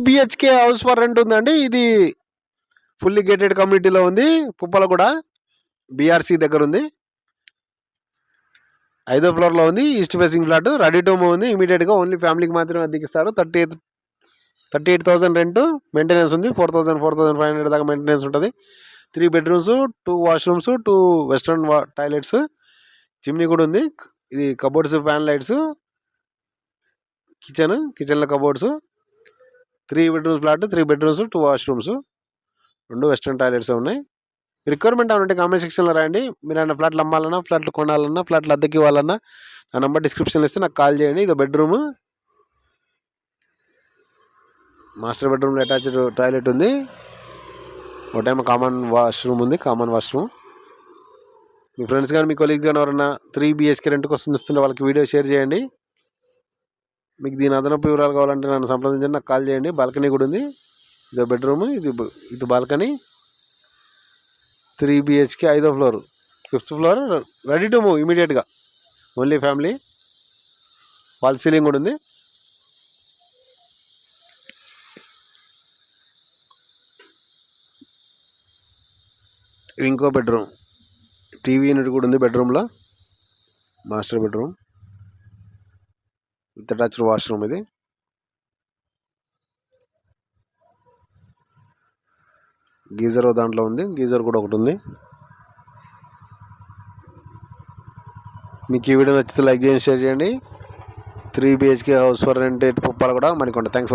BHK house for rent ఉందండి. ఇది fully gated కమ్యూనిటీలో ఉంది. పుప్పల కూడా BRC దగ్గర ఉంది. 5వ ఫ్లోర్లో ఉంది. East facing flat. Ready to move ఉంది. ఇమీడియట్గా ఓన్లీ ఫ్యామిలీకి మాత్రమే అద్దెకిస్తారు. 38,000 రెంట్. మెయింటెనెన్స్ ఉంది. 4,500 దాకా మెయింటెనెన్స్ ఉంటుంది. 3 bedrooms, 2 washrooms, 2 western toilets, chimney కూడా ఉంది. ఇది కబోర్డ్స్, ఫ్యాన్ లైట్స్, కిచెన్లో cupboards. 3 bedrooms flat, 3 bedrooms, 2 washrooms, 2 western toilets ఉన్నాయి. రిక్వైర్మెంట్ ఏమంటే కామెంట్ సెక్షన్లో రాయండి. మీరు ఏమైనా ఫ్లాట్లు అమ్మాలన్నా, ఫ్లాట్లు కొనాలన్నా, ఫ్లాట్లు అద్దెకి ఇవ్వాలన్నా నా నెంబర్ డిస్క్రిప్షన్లో ఇస్తే నాకు కాల్ చేయండి. ఇది బెడ్రూమ్. మాస్టర్ బెడ్రూమ్లో అటాచ్డ్ టాయిలెట్ ఉంది. ఒకటేమో కామన్ వాష్రూమ్ ఉంది. మీ ఫ్రెండ్స్ కానీ మీ కొలీగ్స్ కానీ ఎవరైనా 3 BHK రెంట్కి వస్తుంటే వాళ్ళకి వీడియో షేర్ చేయండి. మీకు దీని అదనపు వివరాలు కావాలంటే నన్ను సంప్రదించండి. నాకు కాల్ చేయండి. బాల్కనీ కూడా ఉంది. ఇది బెడ్రూమ్, ఇది బాల్కనీ. 3 BHK 5వ ఫ్లోర్, 5th ఫ్లోర్. రెడీ టు మూవ్ ఇమీడియట్గా. Only family. వాల్ సీలింగ్ కూడా ఉంది. ఇది ఇంకో బెడ్రూమ్. టీవీ యూనిట్ కూడా ఉంది బెడ్రూమ్లో. Master bedroom with attached washroom. ఇది గీజర్ దాంట్లో ఉంది. గీజర్ కూడా ఒకటి ఉంది. మీకు ఈ వీడియో నచ్చితే లైక్ చేయండి, షేర్ చేయండి. 3 BHK house for rent Puppala కూడా మణికొండ. థ్యాంక్స్.